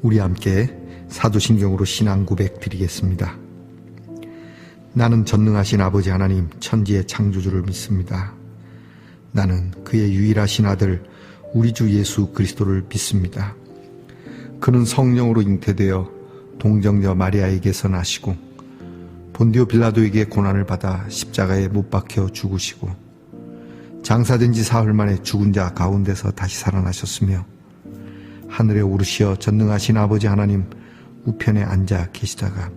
우리 함께 사도신경으로 신앙 고백 드리겠습니다. 나는 전능하신 아버지 하나님 천지의 창조주를 믿습니다. 나는 그의 유일하신 아들 우리 주 예수 그리스도를 믿습니다. 그는 성령으로 잉태되어 동정녀 마리아에게서 나시고 본디오 빌라도에게 고난을 받아 십자가에 못 박혀 죽으시고 장사된 지 사흘 만에 죽은 자 가운데서 다시 살아나셨으며 하늘에 오르시어 전능하신 아버지 하나님 우편에 앉아 계시다가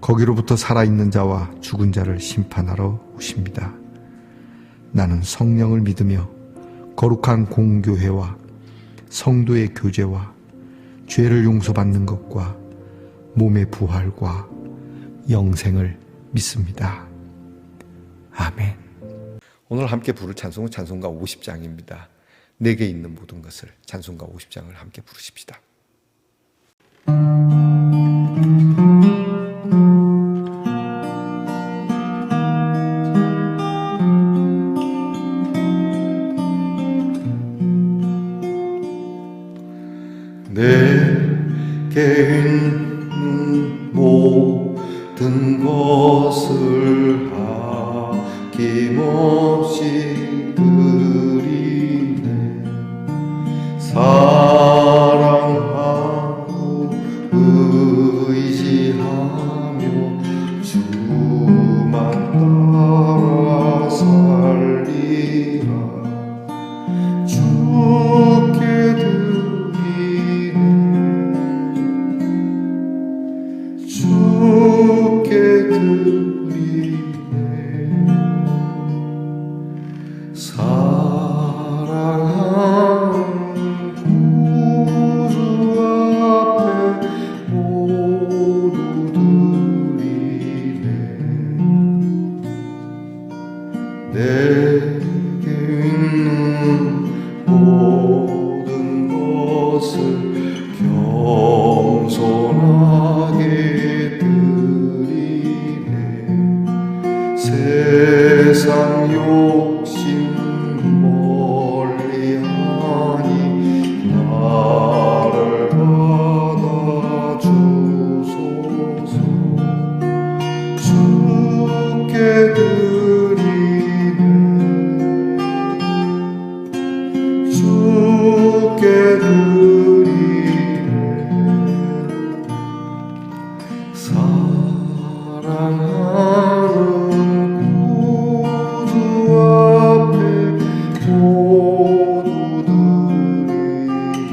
거기로부터 살아있는 자와 죽은 자를 심판하러 오십니다. 나는 성령을 믿으며 거룩한 공교회와 성도의 교제와 죄를 용서받는 것과 몸의 부활과 영생을 믿습니다. 아멘. 오늘 함께 부를 찬송은 찬송가 50장입니다. 내게 있는 모든 것을, 찬송가 50장을 함께 부르십시다. 내게 있는 모든 것을 아낌없이 드리네. 사랑하고 의지하며 주만 따라 살리라. 주께 드리네. 주께 드리네. 사랑하는 구주 앞에 모두 드리네. 내게 있는 모든 것을 겸손하게 드리네. 세상 욕심 멀리하니 나를 받아주소서. 주께 드리네. 주께 드리네. 사랑하는 구주 앞에 모두 드리네.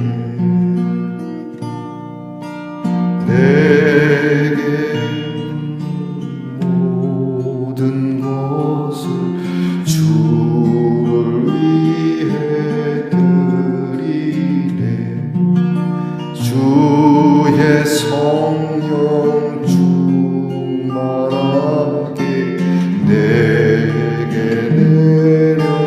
내게 모든 것을 주를 위해 드리네. 주의 성령 충만하게 내게 내려주소서.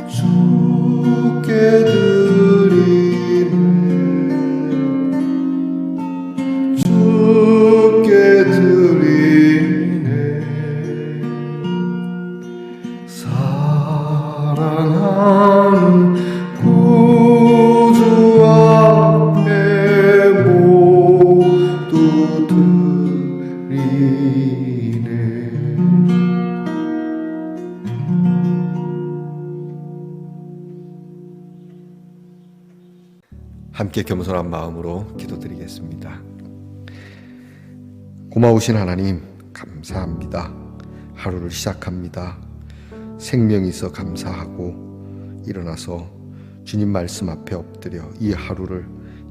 주께 드리네. 주께 드리네. 사랑하는 구주 앞에 모두 드리네. 함께 겸손한 마음으로 기도드리겠습니다. 고마우신 하나님 감사합니다. 하루를 시작합니다. 생명이 있어 감사하고 일어나서 주님 말씀 앞에 엎드려 이 하루를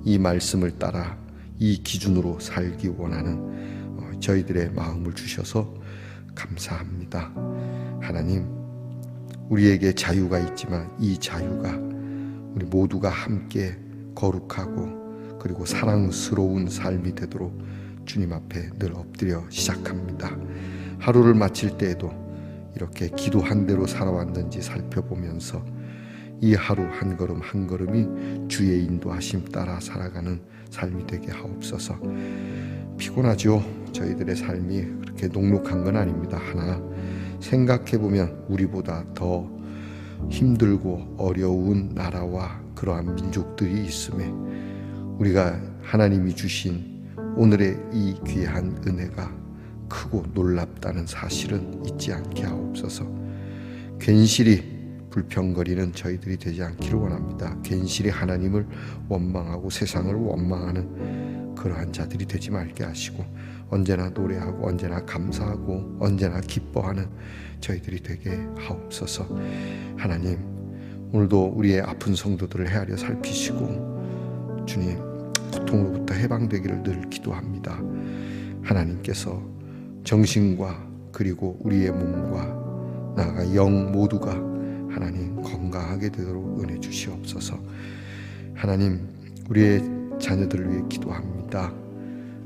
이 말씀을 따라 이 기준으로 살기 원하는 저희들의 마음을 주셔서 감사합니다. 하나님, 우리에게 자유가 있지만 이 자유가 우리 모두가 함께 거룩하고 그리고 사랑스러운 삶이 되도록 주님 앞에 늘 엎드려 시작합니다. 하루를 마칠 때에도 이렇게 기도한 대로 살아왔는지 살펴보면서 이 하루 한 걸음 한 걸음이 주의 인도하심 따라 살아가는 삶이 되게 하옵소서. 피곤하죠. 저희들의 삶이 그렇게 녹록한 건 아닙니다. 하나 생각해보면 우리보다 더 힘들고 어려운 나라와 그 그러한 민족들이 있음에 우리가 하나님이 주신 오늘의 이 귀한 은혜가 크고 놀랍다는 사실은 잊지 않게 하옵소서. 괜시리 불평거리는 저희들이 되지 않기를 원합니다. 괜시리 하나님을 원망하고 세상을 원망하는 그러한 자들이 되지 말게 하시고 언제나 노래하고 언제나 감사하고 언제나 기뻐하는 저희들이 되게 하옵소서. 하나님, 오늘도 우리의 아픈 성도들을 헤아려 살피시고 주님 고통으로부터 해방되기를 늘 기도합니다. 하나님께서 정신과 그리고 우리의 몸과 나아가 영 모두가 하나님 건강하게 되도록 은혜 주시옵소서. 하나님, 우리의 자녀들을 위해 기도합니다.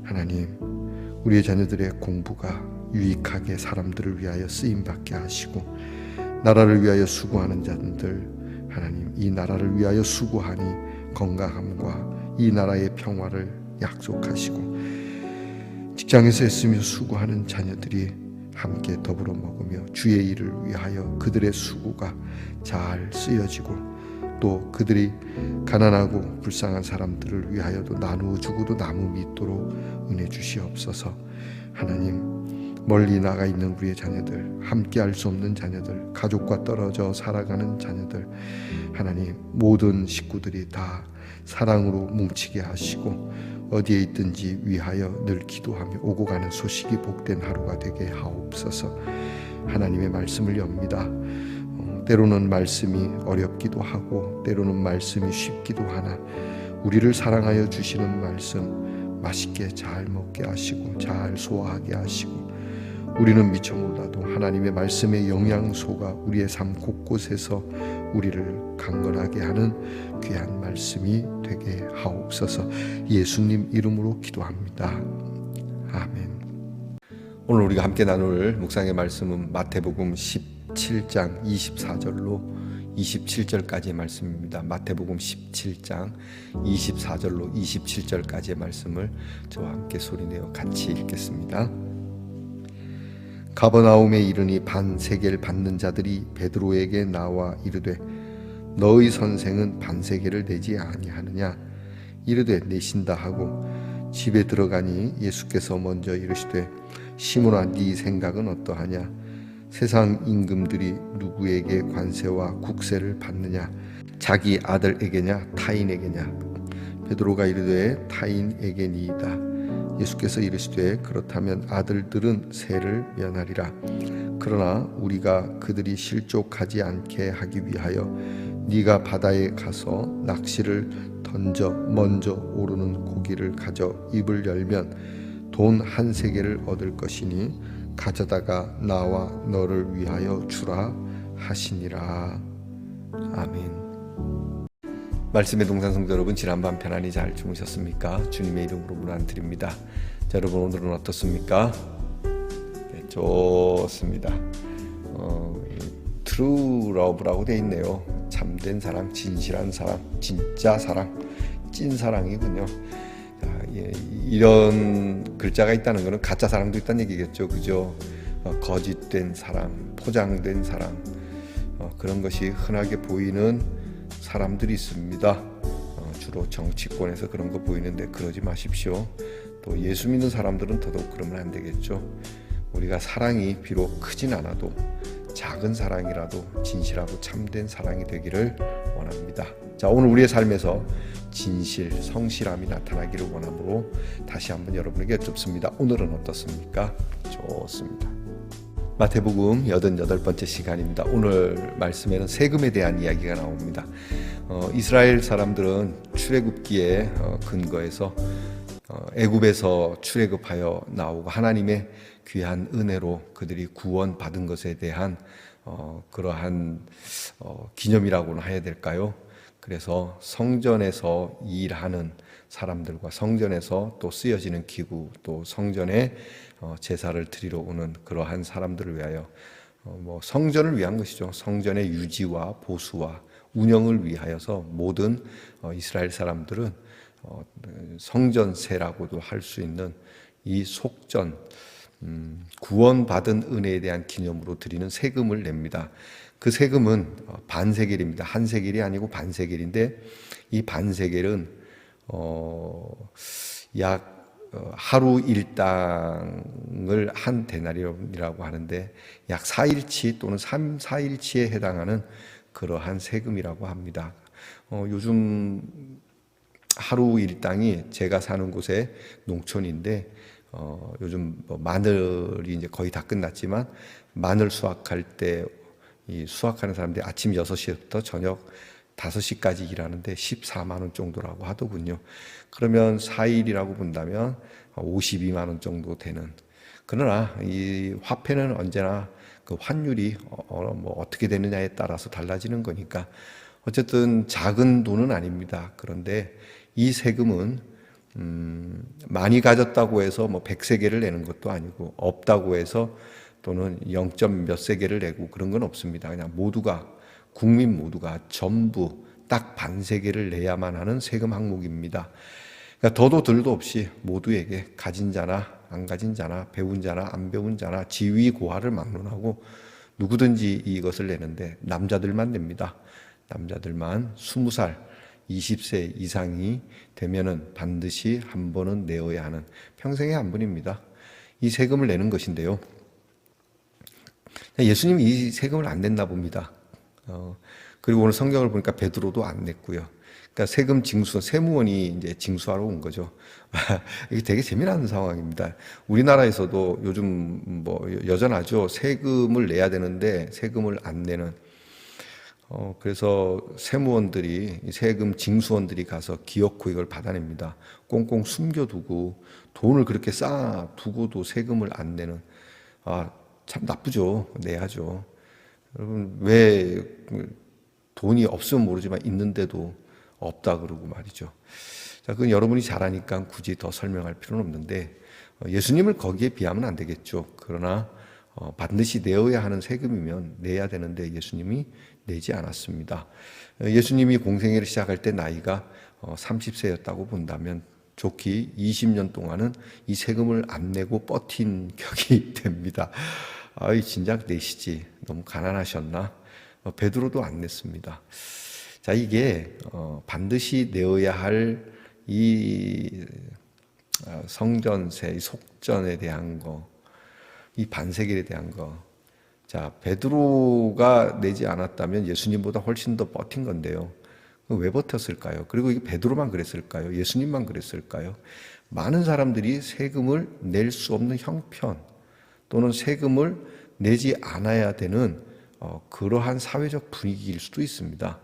하나님, 우리의 자녀들의 공부가 유익하게 사람들을 위하여 쓰임받게 하시고 나라를 위하여 수고하는 자들, 하나님 이 나라를 위하여 수고하니 건강함과 이 나라의 평화를 약속하시고 직장에서 애쓰며 수고하는 자녀들이 함께 더불어 먹으며 주의 일을 위하여 그들의 수고가 잘 쓰여지고 또 그들이 가난하고 불쌍한 사람들을 위하여도 나누어 주고도 나무 밉도록 은혜 주시옵소서. 하나님, 멀리 나가 있는 우리의 자녀들, 함께 할 수 없는 자녀들, 가족과 떨어져 살아가는 자녀들, 하나님 모든 식구들이 다 사랑으로 뭉치게 하시고 어디에 있든지 위하여 늘 기도하며 오고 가는 소식이 복된 하루가 되게 하옵소서. 하나님의 말씀을 엽니다. 때로는 말씀이 어렵기도 하고 때로는 말씀이 쉽기도 하나 우리를 사랑하여 주시는 말씀 맛있게 잘 먹게 하시고 잘 소화하게 하시고 우리는 미처 몰라도 하나님의 말씀의 영양소가 우리의 삶 곳곳에서 우리를 강건하게 하는 귀한 말씀이 되게 하옵소서. 예수님 이름으로 기도합니다. 아멘. 오늘 우리가 함께 나눌 묵상의 말씀은 마태복음 17장 24절로 27절까지의 말씀입니다. 마태복음 17장 24절로 27절까지의 말씀을 저와 함께 소리내어 같이 읽겠습니다. 가버나움에 이르니 반세겔 받는 자들이 베드로에게 나와 이르되 너희 선생은 반세겔을 내지 아니하느냐? 이르되 내신다 하고 집에 들어가니 예수께서 먼저 이르시되 시몬아 네 생각은 어떠하냐? 세상 임금들이 누구에게 관세와 국세를 받느냐? 자기 아들에게냐 타인에게냐? 베드로가 이르되 타인에게니이다. 예수께서 이르시되 그렇다면 아들들은 세를 면하리라. 그러나 우리가 그들이 실족하지 않게 하기 위하여 네가 바다에 가서 낚시를 던져 먼저 오르는 고기를 가져 입을 열면 돈 한 세겔을 얻을 것이니 가져다가 나와 너를 위하여 주라 하시니라. 아멘. 말씀의 동산 성도 여러분, 지난밤 편안히 잘 주무셨습니까? 주님의 이름으로 문안드립니다. 자, 여러분 오늘은 어떻습니까? 네, 좋습니다. True Love라고 되어 있네요. 참된 사랑, 진실한 사랑, 진짜 사랑, 찐 사랑이군요. 자, 예, 이런 글자가 있다는 것은 가짜 사랑도 있다는 얘기겠죠, 그죠? 거짓된 사랑, 포장된 사랑, 그런 것이 흔하게 보이는 사람들이 있습니다. 주로 정치권에서 그런 거 보이는데 그러지 마십시오. 또 예수 믿는 사람들은 더더욱 그러면 안 되겠죠. 우리가 사랑이 비록 크진 않아도 작은 사랑이라도 진실하고 참된 사랑이 되기를 원합니다. 자, 오늘 우리의 삶에서 진실, 성실함이 나타나기를 원하므로 다시 한번 여러분에게 여쭙습니다. 오늘은 어떻습니까? 좋습니다. 마태복음 88번째 시간입니다. 오늘 말씀에는 세금에 대한 이야기가 나옵니다. 이스라엘 사람들은 출애굽기에 근거해서 애굽에서 출애굽하여 나오고 하나님의 귀한 은혜로 그들이 구원받은 것에 대한 그러한 기념이라고는 해야 될까요? 그래서 성전에서 일하는 사람들과 성전에서 또 쓰여지는 기구, 또 성전에 제사를 드리러 오는 그러한 사람들을 위하여 성전을 위한 것이죠. 성전의 유지와 보수와 운영을 위하여서 모든 이스라엘 사람들은 성전세라고도 할 수 있는 이 속전, 구원받은 은혜에 대한 기념으로 드리는 세금을 냅니다. 그 세금은 반세겔입니다. 한 세겔이 아니고 반세겔인데 이 반세겔은 약 하루 일당을 한 데나리온이라고 하는데 약 4일치 또는 3, 4일치에 해당하는 그러한 세금이라고 합니다. 요즘 하루 일당이 제가 사는 곳에 농촌인데 요즘 마늘이 이제 거의 다 끝났지만 마늘 수확할 때 이 수확하는 사람들이 아침 6시부터 저녁 5시까지 일하는데 14만 원 정도라고 하더군요. 그러면 4일이라고 본다면 52만 원 정도 되는. 그러나 이 화폐는 언제나 그 환율이 뭐 어떻게 되느냐에 따라서 달라지는 거니까 어쨌든 작은 돈은 아닙니다. 그런데 이 세금은 많이 가졌다고 해서 뭐 100세겔을 내는 것도 아니고 없다고 해서 또는 0. 몇 세겔을 내고 그런 건 없습니다. 그냥 모두가 국민 모두가 전부 딱 반세겔을 내야만 하는 세금 항목입니다. 그러니까 더도 덜도 없이 모두에게 가진 자나 안 가진 자나 배운 자나 안 배운 자나 지위 고하를 막론하고 누구든지 이것을 내는데 남자들만 냅니다. 남자들만 20살 20세 이상이 되면은 반드시 한 번은 내어야 하는 평생에 한 번입니다. 이 세금을 내는 것인데요. 예수님이 이 세금을 안 냈나 봅니다. 그리고 오늘 성경을 보니까 베드로도 안 냈고요. 그러니까 세금 징수, 세무원이 이제 징수하러 온 거죠. 이게 되게 재미난 상황입니다. 우리나라에서도 요즘 뭐 여전하죠. 세금을 내야 되는데 세금을 안 내는. 그래서 세무원들이, 세금 징수원들이 가서 기어코 이걸 받아냅니다. 꽁꽁 숨겨두고 돈을 그렇게 쌓아두고도 세금을 안 내는. 참 나쁘죠. 내야죠. 여러분, 왜 돈이 없으면 모르지만 있는데도 없다 그러고 말이죠. 자, 그건 여러분이 잘 아니까 굳이 더 설명할 필요는 없는데 예수님을 거기에 비하면 안 되겠죠. 그러나 반드시 내어야 하는 세금이면 내야 되는데 예수님이 내지 않았습니다. 예수님이 공생애를 시작할 때 나이가 30세였다고 본다면 좋기 20년 동안은 이 세금을 안 내고 버틴 격이 됩니다. 진작 내시지. 너무 가난하셨나? 베드로도 안 냈습니다. 자, 이게 반드시 내어야 할 이 성전세, 이 속전에 대한 거, 이 반세겔에 대한 거. 자, 베드로가 내지 않았다면 예수님보다 훨씬 더 버틴 건데요. 왜 버텼을까요? 그리고 이게 베드로만 그랬을까요? 예수님만 그랬을까요? 많은 사람들이 세금을 낼 수 없는 형편 또는 세금을 내지 않아야 되는 그러한 사회적 분위기일 수도 있습니다.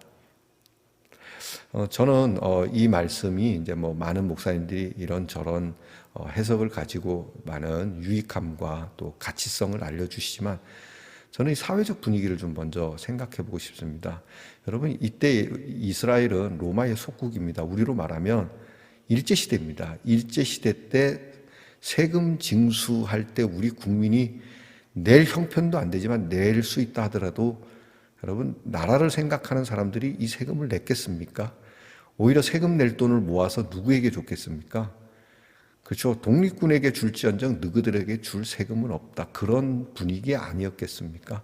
저는 이 말씀이 이제 뭐 많은 목사님들이 이런저런 해석을 가지고 많은 유익함과 또 가치성을 알려주시지만 저는 이 사회적 분위기를 좀 먼저 생각해 보고 싶습니다. 여러분, 이때 이스라엘은 로마의 속국입니다. 우리로 말하면 일제시대입니다. 일제시대 때 세금 징수할 때 우리 국민이 낼 형편도 안 되지만 낼 수 있다 하더라도 여러분, 나라를 생각하는 사람들이 이 세금을 냈겠습니까? 오히려 세금 낼 돈을 모아서 누구에게 줬겠습니까? 그렇죠. 독립군에게 줄지언정 너희들에게 줄 세금은 없다. 그런 분위기 아니었겠습니까?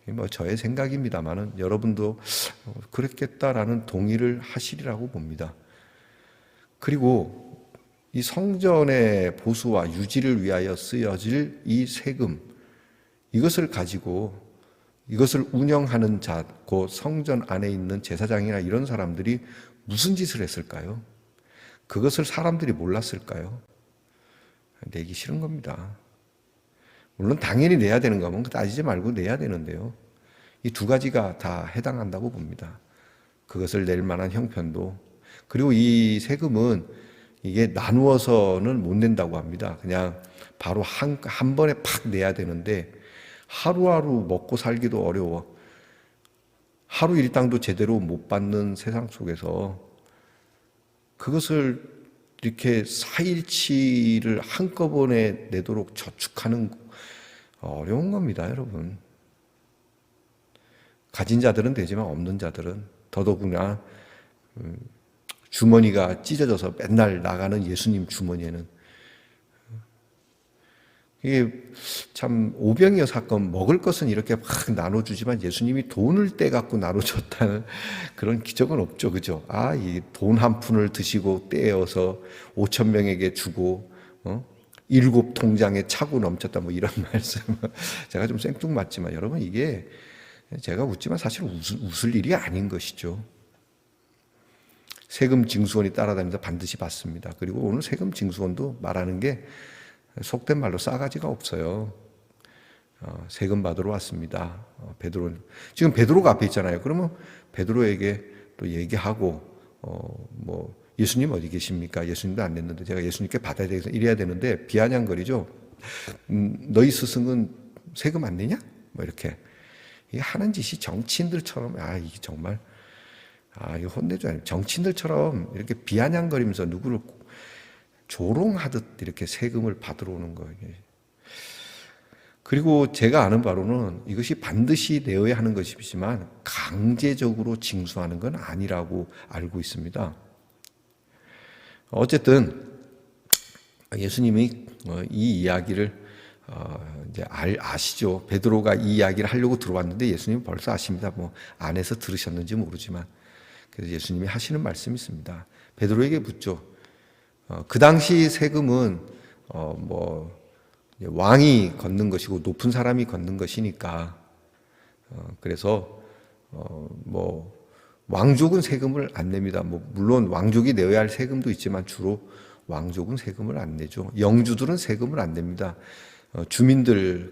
뭐 저의 생각입니다만은 여러분도 그랬겠다라는 동의를 하시리라고 봅니다. 그리고 이 성전의 보수와 유지를 위하여 쓰여질 이 세금, 이것을 가지고 이것을 운영하는 자, 그 성전 안에 있는 제사장이나 이런 사람들이 무슨 짓을 했을까요? 그것을 사람들이 몰랐을까요? 내기 싫은 겁니다. 물론 당연히 내야 되는 거면 따지지 말고 내야 되는데요. 이 두 가지가 다 해당한다고 봅니다. 그것을 낼 만한 형편도, 그리고 이 세금은 이게 나누어서는 못 낸다고 합니다. 그냥 바로 한 번에 팍 내야 되는데 하루하루 먹고 살기도 어려워. 하루 일당도 제대로 못 받는 세상 속에서 그것을 이렇게 4일치를 한꺼번에 내도록 저축하는 어려운 겁니다, 여러분. 가진 자들은 되지만 없는 자들은 더더구나 주머니가 찢어져서 맨날 나가는 예수님 주머니에는 이게 참 오병이어 사건, 먹을 것은 이렇게 막 나눠주지만 예수님이 돈을 떼갖고 나눠줬다는 그런 기적은 없죠. 그죠? 이 돈 한 푼을 드시고 떼어서 5천 명에게 주고 7통장에 차고 넘쳤다 뭐 이런 말씀. 제가 좀 생뚱맞지만 여러분, 이게 제가 웃지만 사실 웃을 일이 아닌 것이죠. 세금 징수원이 따라다니면서 반드시 받습니다. 그리고 오늘 세금 징수원도 말하는 게 속된 말로 싸가지가 없어요. 세금 받으러 왔습니다. 지금 베드로가 앞에 있잖아요. 그러면 베드로에게 또 얘기하고 뭐 예수님 어디 계십니까? 예수님도 안 냈는데 제가 예수님께 받아야 되겠어 이래야 되는데 비아냥거리죠. 너희 스승은 세금 안 내냐? 뭐 이렇게 이게 하는 짓이 정치인들처럼 이게 정말 이거 혼내줘야 정치인들처럼 이렇게 비아냥거리면서 누구를 조롱하듯 이렇게 세금을 받으러 오는 거예요. 그리고 제가 아는 바로는 이것이 반드시 내어야 하는 것이지만 강제적으로 징수하는 건 아니라고 알고 있습니다. 어쨌든 예수님이 이 이야기를 이제 아시죠. 베드로가 이 이야기를 하려고 들어왔는데 예수님은 벌써 아십니다. 뭐 안에서 들으셨는지 모르지만 그래서 예수님이 하시는 말씀이 있습니다. 베드로에게 묻죠. 그 당시 세금은 뭐 왕이 걷는 것이고 높은 사람이 걷는 것이니까 그래서 뭐 왕족은 세금을 안 냅니다. 뭐 물론 왕족이 내어야 할 세금도 있지만 주로 왕족은 세금을 안 내죠. 영주들은 세금을 안 냅니다. 주민들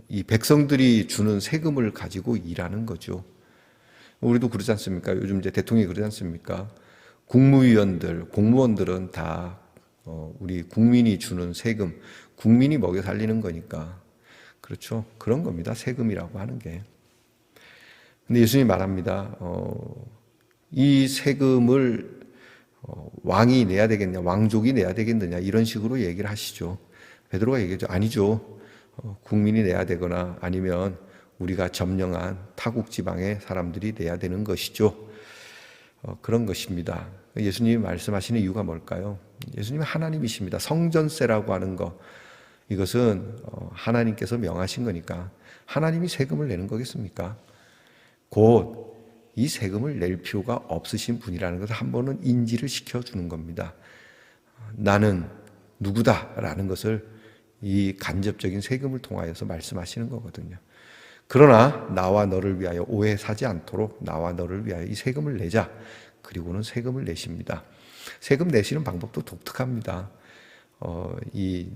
이 백성들이 주는 세금을 가지고 일하는 거죠. 우리도 그러지 않습니까? 요즘 이제 대통령이 그러지 않습니까? 국무위원들, 공무원들은 다 우리 국민이 주는 세금, 국민이 먹여 살리는 거니까. 그렇죠. 그런 겁니다. 세금이라고 하는 게. 근데 예수님이 말합니다. 이 세금을 왕이 내야 되겠냐, 왕족이 내야 되겠느냐, 이런 식으로 얘기를 하시죠. 베드로가 얘기하죠. 아니죠. 국민이 내야 되거나 아니면 우리가 점령한 타국 지방의 사람들이 내야 되는 것이죠. 그런 것입니다. 예수님이 말씀하시는 이유가 뭘까요? 예수님은 하나님이십니다. 성전세라고 하는 거, 이것은 하나님께서 명하신 거니까 하나님이 세금을 내는 거겠습니까? 곧 이 세금을 낼 필요가 없으신 분이라는 것을 한 번은 인지를 시켜주는 겁니다. 나는 누구다라는 것을 이 간접적인 세금을 통하여서 말씀하시는 거거든요. 그러나 나와 너를 위하여 오해 사지 않도록 나와 너를 위하여 이 세금을 내자. 그리고는 세금을 내십니다. 세금 내시는 방법도 독특합니다. 이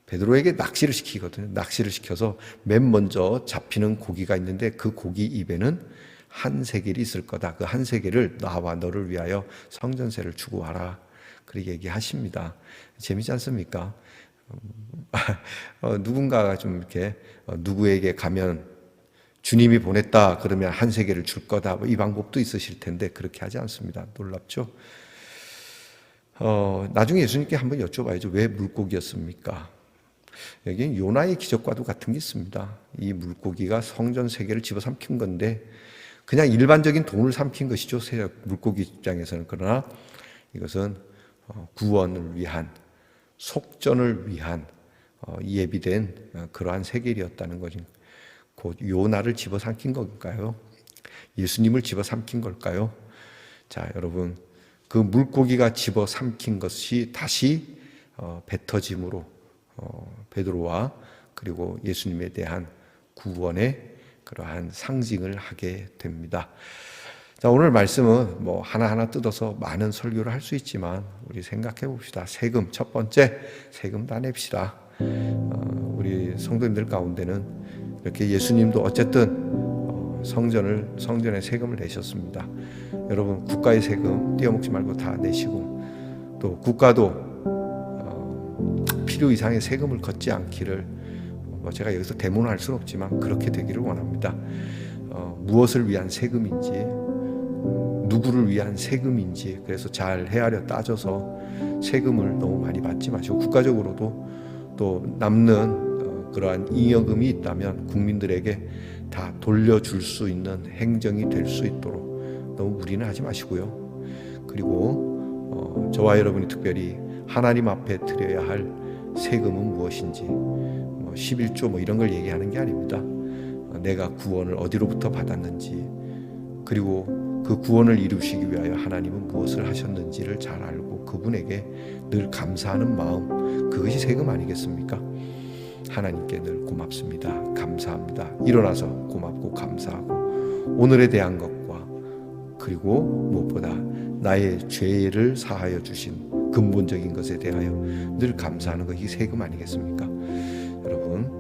베드로에게 낚시를 시키거든요. 낚시를 시켜서 맨 먼저 잡히는 고기가 있는데 그 고기 입에는 한 세겔이 있을 거다. 그 한 세겔을 나와 너를 위하여 성전세를 주고 와라. 그렇게 얘기하십니다. 재미지 않습니까? 누군가가 좀 이렇게 누구에게 가면 주님이 보냈다 그러면 한 세겔을 줄 거다. 뭐 이 방법도 있으실 텐데 그렇게 하지 않습니다. 놀랍죠? 나중에 예수님께 한번 여쭤봐야죠. 왜 물고기였습니까? 여기는 요나의 기적과도 같은 게 있습니다. 이 물고기가 성전 세계를 집어삼킨 건데 그냥 일반적인 돈을 삼킨 것이죠. 물고기 입장에서는. 그러나 이것은 구원을 위한, 속전을 위한 예비된 그러한 세겔이었다는 거죠. 곧 요나를 집어삼킨 걸까요? 예수님을 집어삼킨 걸까요? 자, 여러분, 그 물고기가 집어삼킨 것이 다시 뱉어짐으로 베드로와 그리고 예수님에 대한 구원의 그러한 상징을 하게 됩니다. 자, 오늘 말씀은 뭐 하나하나 뜯어서 많은 설교를 할 수 있지만 우리 생각해 봅시다. 세금, 첫 번째 세금 다 냅시다. 우리 성도님들 가운데는 이렇게 예수님도 어쨌든 성전에 세금을 내셨습니다. 여러분, 국가의 세금 떼어먹지 말고 다 내시고, 또 국가도 필요 이상의 세금을 걷지 않기를, 제가 여기서 대문할 수는 없지만 그렇게 되기를 원합니다. 무엇을 위한 세금인지, 누구를 위한 세금인지, 그래서 잘 헤아려 따져서 세금을 너무 많이 받지 마시고, 국가적으로도 또 남는 그러한 잉여금이 있다면 국민들에게 다 돌려줄 수 있는 행정이 될 수 있도록 너무 무리는 하지 마시고요. 그리고 저와 여러분이 특별히 하나님 앞에 드려야 할 세금은 무엇인지 11조 이런 걸 얘기하는 게 아닙니다. 내가 구원을 어디로부터 받았는지, 그리고 그 구원을 이루시기 위하여 하나님은 무엇을 하셨는지를 잘 알고 그분에게 늘 감사하는 마음, 그것이 세금 아니겠습니까? 하나님께 늘 고맙습니다, 감사합니다, 일어나서 고맙고 감사하고 오늘에 대한 것과 그리고 무엇보다 나의 죄를 사하여 주신 근본적인 것에 대하여 늘 감사하는 것이 세금 아니겠습니까? 여러분,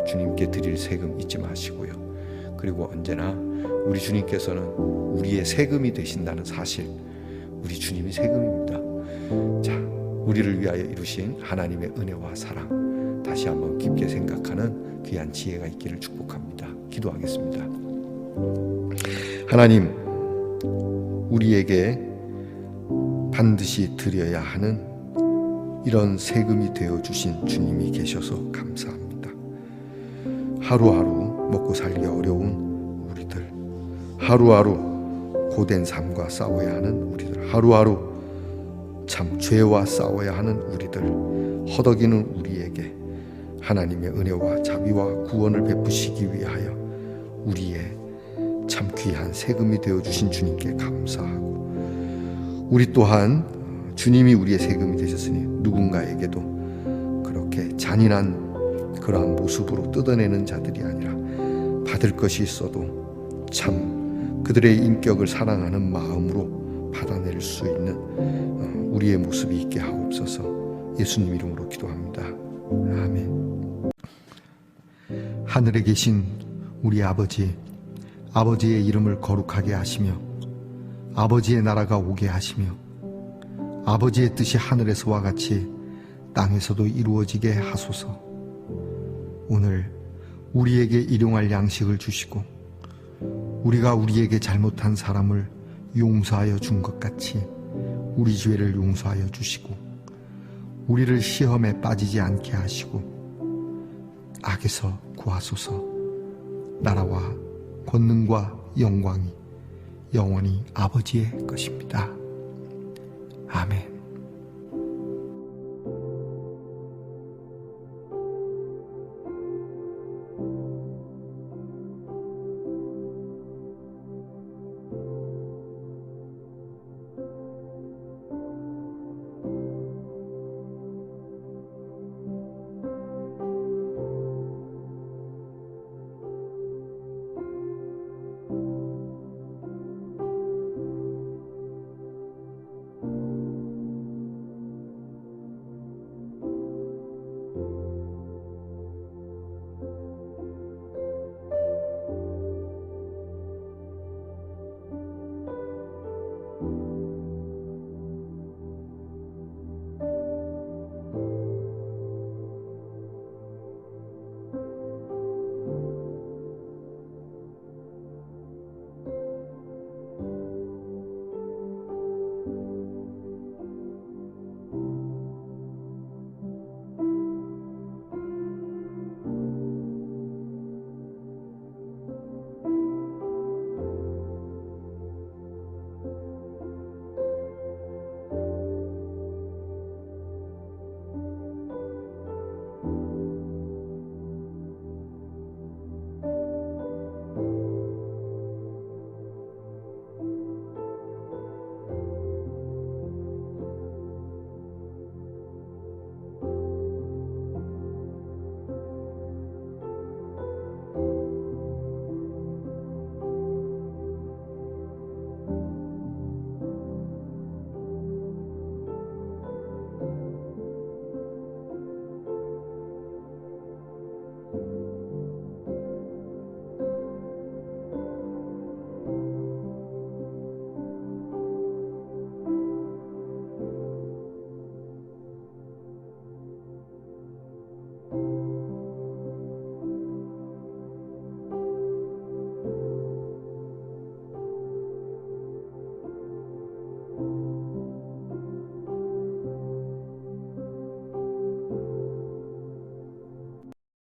주님께 드릴 세금 잊지 마시고요. 그리고 언제나 우리 주님께서는 우리의 세금이 되신다는 사실, 우리 주님이 세금입니다. 자, 우리를 위하여 이루신 하나님의 은혜와 사랑 다시 한번 깊게 생각하는 귀한 지혜가 있기를 축복합니다. 기도하겠습니다. 하나님, 우리에게 반드시 드려야 하는 이런 세금이 되어주신 주님이 계셔서 감사합니다. 하루하루 먹고 살기 어려운 우리들, 하루하루 고된 삶과 싸워야 하는 우리들, 하루하루 참 죄와 싸워야 하는 우리들, 허덕이는 우리에게 하나님의 은혜와 자비와 구원을 베푸시기 위하여 우리의 참 귀한 세금이 되어주신 주님께 감사하고, 우리 또한 주님이 우리의 세금이 되셨으니 누군가에게도 그렇게 잔인한 그러한 모습으로 뜯어내는 자들이 아니라 받을 것이 있어도 참 그들의 인격을 사랑하는 마음으로 받아낼 수 있는 우리의 모습이 있게 하옵소서. 예수님 이름으로 기도합니다. 아멘. 하늘에 계신 우리 아버지, 아버지의 이름을 거룩하게 하시며 아버지의 나라가 오게 하시며 아버지의 뜻이 하늘에서와 같이 땅에서도 이루어지게 하소서. 오늘 우리에게 일용할 양식을 주시고 우리가 우리에게 잘못한 사람을 용서하여 준 것 같이 우리 죄를 용서하여 주시고 우리를 시험에 빠지지 않게 하시고 악에서 구하소서. 나라와 권능과 영광이 영원히 아버지의 것입니다. 아멘.